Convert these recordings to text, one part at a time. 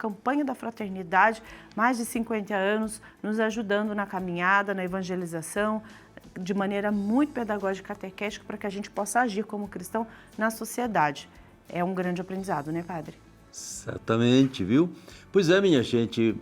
campanha da fraternidade, mais de 50 anos, nos ajudando na caminhada, na evangelização, de maneira muito pedagógica e catequética, para que a gente possa agir como cristão na sociedade. É um grande aprendizado, né, padre? Certamente, viu? Pois é, minha gente,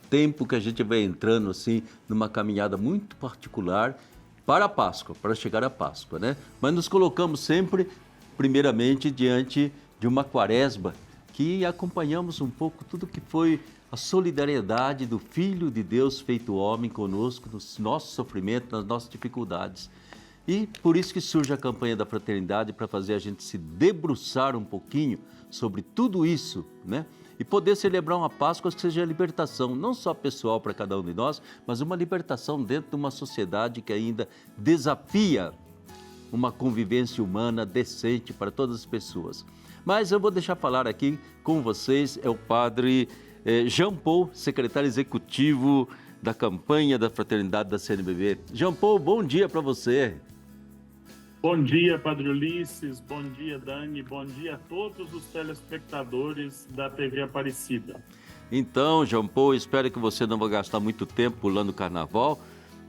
tempo que a gente vai entrando assim numa caminhada muito particular para a Páscoa, para chegar à Páscoa, né? Mas nos colocamos sempre, primeiramente, diante de uma quaresma que acompanhamos um pouco tudo que foi a solidariedade do Filho de Deus feito homem conosco, nos nossos sofrimentos, nas nossas dificuldades. E por isso que surge a campanha da fraternidade, para fazer a gente se debruçar um pouquinho sobre tudo isso, né? E poder celebrar uma Páscoa que seja a libertação, não só pessoal para cada um de nós, mas uma libertação dentro de uma sociedade que ainda desafia uma convivência humana decente para todas as pessoas. Mas eu vou deixar falar aqui com vocês, é o padre Jean Paul, secretário executivo da campanha da fraternidade da CNBB. Jean Paul, bom dia para você. Bom dia, Padre Ulisses, bom dia, Dani, bom dia a todos os telespectadores da TV Aparecida. Então, Jean Paul, espero que você não vá gastar muito tempo pulando o carnaval.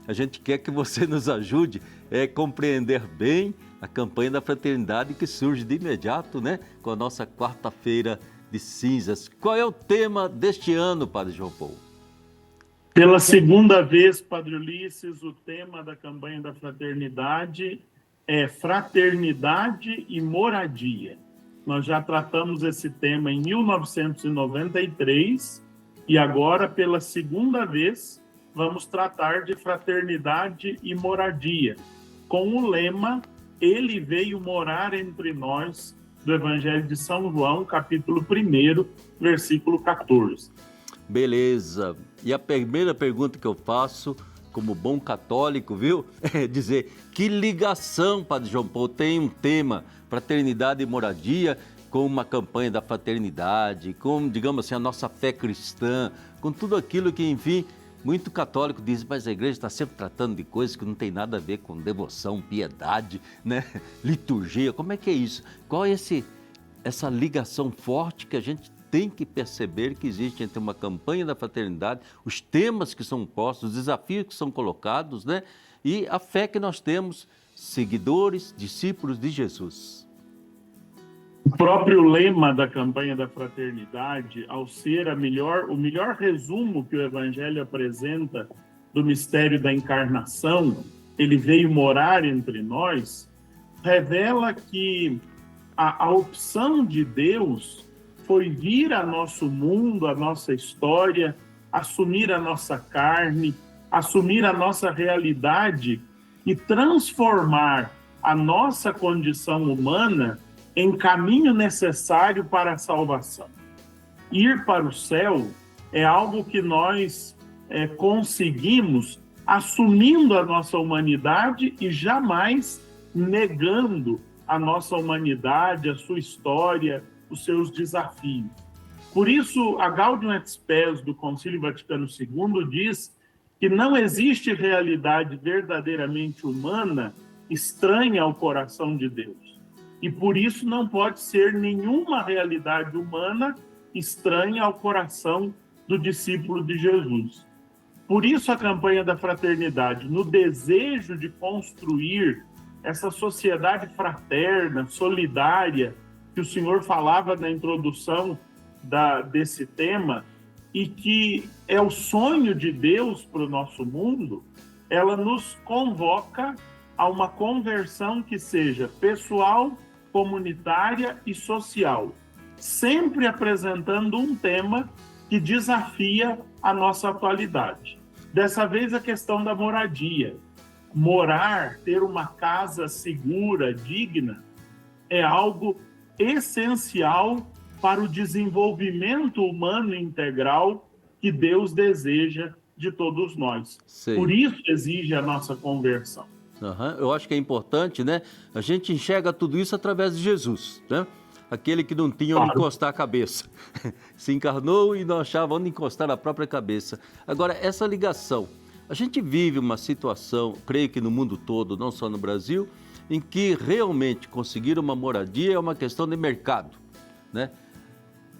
A gente quer que você nos ajude a compreender bem a campanha da fraternidade que surge de imediato, né, com a nossa quarta-feira de cinzas. Qual é o tema deste ano, Padre Jean Paul? Pela segunda vez, Padre Ulisses, o tema da campanha da fraternidade é fraternidade e moradia. Nós já tratamos esse tema em 1993 e agora, pela segunda vez, vamos tratar de fraternidade e moradia, com o lema "Ele veio morar entre nós", do Evangelho de São João, capítulo 1, versículo 14. Beleza. E a primeira pergunta que eu faço, como bom católico, viu? É dizer, que ligação, Padre João Paulo, tem um tema, fraternidade e moradia, com uma campanha da fraternidade, com, digamos assim, a nossa fé cristã, com tudo aquilo que, enfim, muito católico diz, mas a igreja está sempre tratando de coisas que não tem nada a ver com devoção, piedade, né? Liturgia, como é que é isso? Qual é essa ligação forte que a gente tem que perceber que existe entre uma campanha da fraternidade, os temas que são postos, os desafios que são colocados, né? E a fé que nós temos, seguidores, discípulos de Jesus. O próprio lema da campanha da fraternidade, ao ser o melhor resumo que o Evangelho apresenta do mistério da encarnação, ele veio morar entre nós, revela que a opção de Deus foi vir a nosso mundo, a nossa história, assumir a nossa carne, assumir a nossa realidade e transformar a nossa condição humana em caminho necessário para a salvação. Ir para o céu é algo que nós conseguimos assumindo a nossa humanidade e jamais negando a nossa humanidade, a sua história, os seus desafios. Por isso, a Gaudium et Spes do Concílio Vaticano II diz que não existe realidade verdadeiramente humana estranha ao coração de Deus. E por isso não pode ser nenhuma realidade humana estranha ao coração do discípulo de Jesus. Por isso a campanha da fraternidade, no desejo de construir essa sociedade fraterna, solidária, que o senhor falava na introdução desse tema, e que é o sonho de Deus para o nosso mundo, ela nos convoca a uma conversão que seja pessoal, comunitária e social, sempre apresentando um tema que desafia a nossa atualidade. Dessa vez, a questão da moradia. Morar, ter uma casa segura, digna, é algo essencial para o desenvolvimento humano integral que Deus deseja de todos nós. Sim. Por isso exige a nossa conversão. Eu acho que é importante, né? A gente enxerga tudo isso através de Jesus, né? Aquele que não tinha onde encostar a cabeça. Se encarnou e não achava onde encostar a própria cabeça. Agora, essa ligação. A gente vive uma situação, creio que no mundo todo, não só no Brasil, em que realmente conseguir uma moradia é uma questão de mercado, né?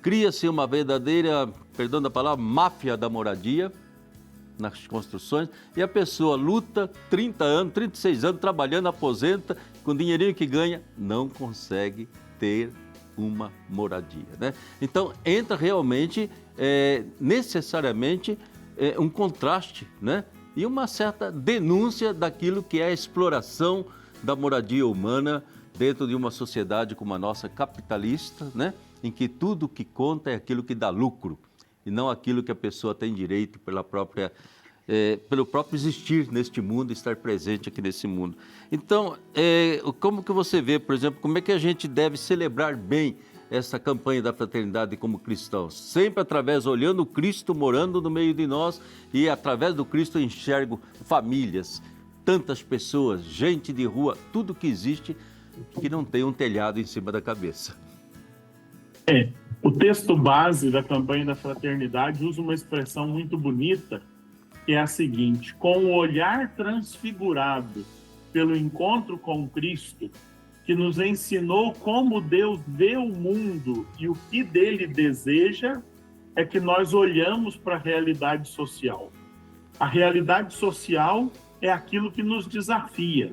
cria-se uma verdadeira, perdão da palavra, máfia da moradia nas construções, e a pessoa luta 30 anos, 36 anos, trabalhando, aposenta, com o dinheirinho que ganha, não consegue ter uma moradia, né? Então, entra realmente, necessariamente, um contraste, né? E uma certa denúncia daquilo que é a exploração da moradia humana dentro de uma sociedade como a nossa, capitalista, né? Em que tudo que conta é aquilo que dá lucro e não aquilo que a pessoa tem direito pelo próprio existir neste mundo, estar presente aqui nesse mundo. Então, como que você vê, por exemplo, como é que a gente deve celebrar bem essa campanha da fraternidade como cristãos? Sempre olhando o Cristo morando no meio de nós, e através do Cristo eu enxergo famílias, tantas pessoas, gente de rua, tudo que existe que não tem um telhado em cima da cabeça. O texto base da campanha da fraternidade usa uma expressão muito bonita, que é a seguinte: com o olhar transfigurado pelo encontro com Cristo, que nos ensinou como Deus vê o mundo e o que dele deseja, é que nós olhamos para a realidade social. A realidade social é aquilo que nos desafia.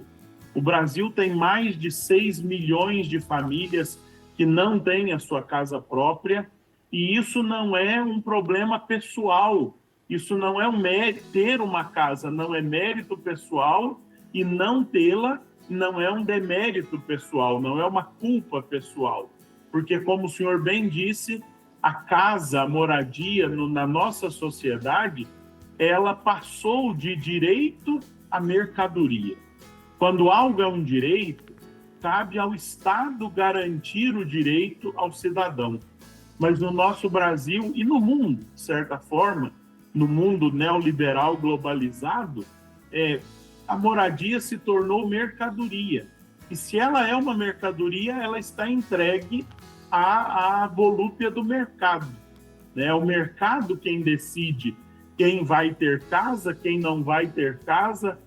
O Brasil tem mais de 6 milhões de famílias que não têm a sua casa própria, e isso não é um problema pessoal. Isso não é ter uma casa, não é mérito pessoal, e não tê-la não é um demérito pessoal, não é uma culpa pessoal. Porque, como o senhor bem disse, a casa, a moradia na nossa sociedade, ela passou de direito a mercadoria. Quando algo é um direito, cabe ao Estado garantir o direito ao cidadão. Mas no nosso Brasil e no mundo, de certa forma, no mundo neoliberal globalizado, a moradia se tornou mercadoria. E se ela é uma mercadoria, ela está entregue à volúpia do mercado. É o mercado quem decide quem vai ter casa, quem não vai ter casa,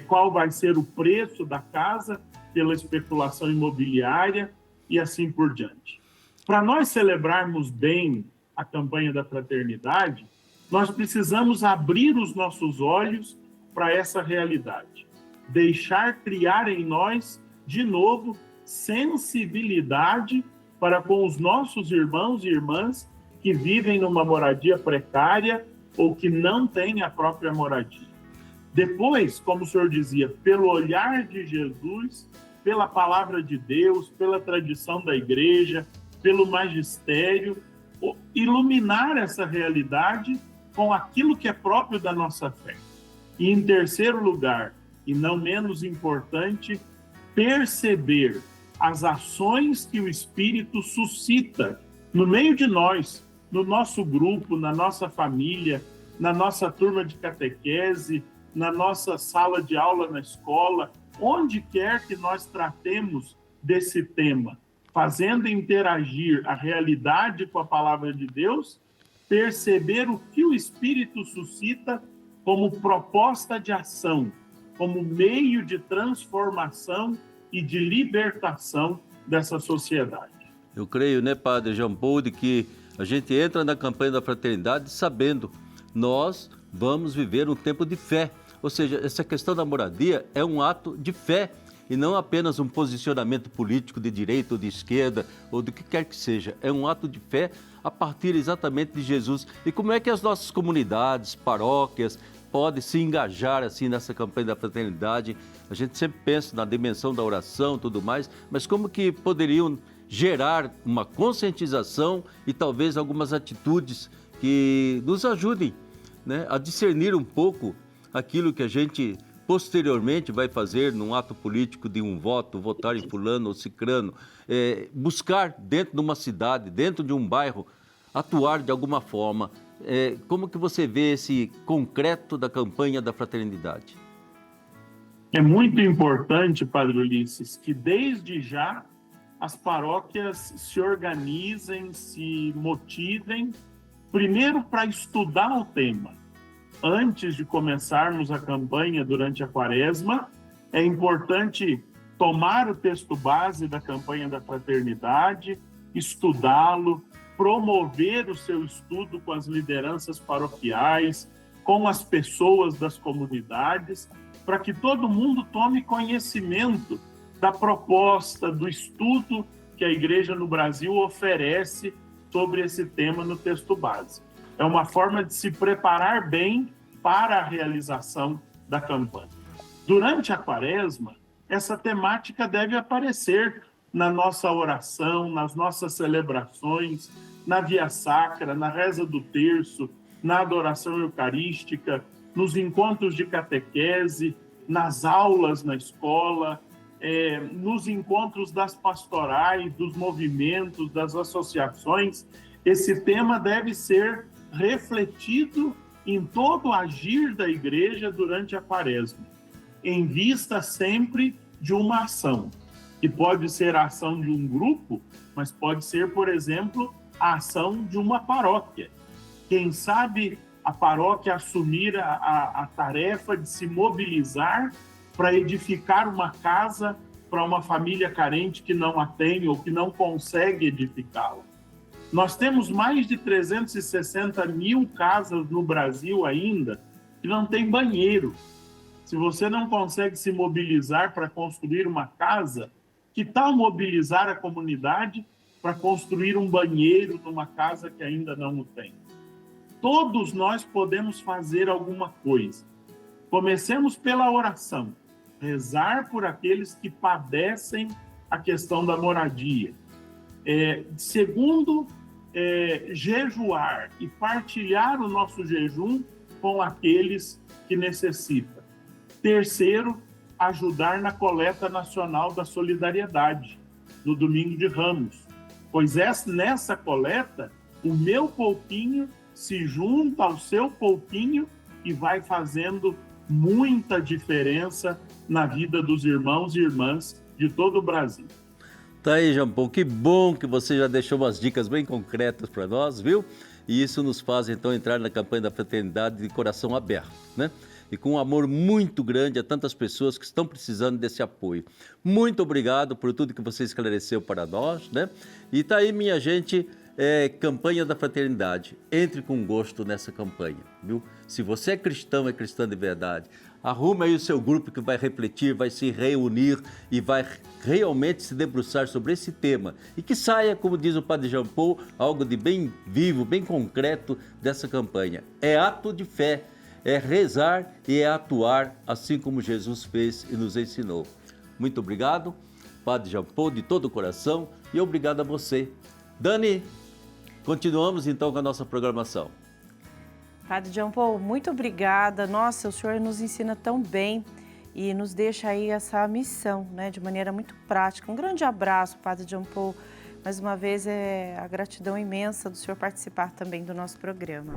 qual vai ser o preço da casa pela especulação imobiliária e assim por diante. Para nós celebrarmos bem a campanha da fraternidade, nós precisamos abrir os nossos olhos para essa realidade. Deixar criar em nós, de novo, sensibilidade para com os nossos irmãos e irmãs que vivem numa moradia precária ou que não têm a própria moradia. Depois, como o senhor dizia, pelo olhar de Jesus, pela palavra de Deus, pela tradição da igreja, pelo magistério, iluminar essa realidade com aquilo que é próprio da nossa fé. E, em terceiro lugar, e não menos importante, perceber as ações que o Espírito suscita no meio de nós, no nosso grupo, na nossa família, na nossa turma de catequese, na nossa sala de aula na escola, onde quer que nós tratemos desse tema, fazendo interagir a realidade com a palavra de Deus, perceber o que o Espírito suscita como proposta de ação, como meio de transformação e de libertação dessa sociedade. Eu creio, né, Padre Jean Paul, de que a gente entra na campanha da fraternidade sabendo, nós vamos viver um tempo de fé. Ou seja, essa questão da moradia é um ato de fé e não apenas um posicionamento político de direita ou de esquerda ou do que quer que seja. É um ato de fé a partir exatamente de Jesus. E como é que as nossas comunidades, paróquias, podem se engajar assim nessa campanha da fraternidade? A gente sempre pensa na dimensão da oração e tudo mais, mas como que poderiam gerar uma conscientização e talvez algumas atitudes que nos ajudem, né, a discernir um pouco aquilo que a gente posteriormente vai fazer num ato político de um voto, votar em fulano ou cicrano, buscar dentro de uma cidade, dentro de um bairro, atuar de alguma forma. Como que você vê esse concreto da campanha da fraternidade? É muito importante, Padre Ulisses, que desde já as paróquias se organizem, se motivem, primeiro para estudar o tema. Antes de começarmos a campanha durante a Quaresma, é importante tomar o texto base da campanha da fraternidade, estudá-lo, promover o seu estudo com as lideranças paroquiais, com as pessoas das comunidades, para que todo mundo tome conhecimento da proposta, do estudo que a Igreja no Brasil oferece sobre esse tema no texto base. É uma forma de se preparar bem para a realização da campanha. Durante a Quaresma, essa temática deve aparecer na nossa oração, nas nossas celebrações, na via sacra, na reza do terço, na adoração eucarística, nos encontros de catequese, nas aulas na escola, nos encontros das pastorais, dos movimentos, das associações. Esse tema deve ser refletido em todo o agir da igreja durante a Quaresma, em vista sempre de uma ação, que pode ser a ação de um grupo, mas pode ser, por exemplo, a ação de uma paróquia. Quem sabe a paróquia assumir a tarefa de se mobilizar para edificar uma casa para uma família carente que não a tem ou que não consegue edificá-la. Nós temos mais de 360 mil casas no Brasil ainda que não tem banheiro. Se você não consegue se mobilizar para construir uma casa, que tal mobilizar a comunidade para construir um banheiro numa casa que ainda não o tem? Todos nós podemos fazer alguma coisa. Comecemos pela oração. Rezar por aqueles que padecem a questão da moradia. Segundo, jejuar e partilhar o nosso jejum com aqueles que necessitam. Terceiro, ajudar na coleta nacional da solidariedade, no Domingo de Ramos. Pois nessa coleta, o meu pouquinho se junta ao seu pouquinho e vai fazendo muita diferença na vida dos irmãos e irmãs de todo o Brasil. Tá aí, Jean Paul, que bom que você já deixou umas dicas bem concretas para nós, viu? E isso nos faz, então, entrar na campanha da fraternidade de coração aberto, né? E com um amor muito grande a tantas pessoas que estão precisando desse apoio. Muito obrigado por tudo que você esclareceu para nós, né? E tá aí, minha gente, campanha da fraternidade. Entre com gosto nessa campanha, viu? Se você é cristã de verdade, arrume aí o seu grupo que vai refletir, vai se reunir e vai realmente se debruçar sobre esse tema. E que saia, como diz o Padre Jean Paul, algo de bem vivo, bem concreto dessa campanha. É ato de fé, é rezar e é atuar assim como Jesus fez e nos ensinou. Muito obrigado, Padre Jean Paul, de todo o coração, e obrigado a você. Dani, continuamos então com a nossa programação. Padre Jean Paul, muito obrigada. Nossa, o senhor nos ensina tão bem e nos deixa aí essa missão, né, de maneira muito prática. Um grande abraço, Padre Jean Paul. Mais uma vez, a gratidão imensa do senhor participar também do nosso programa.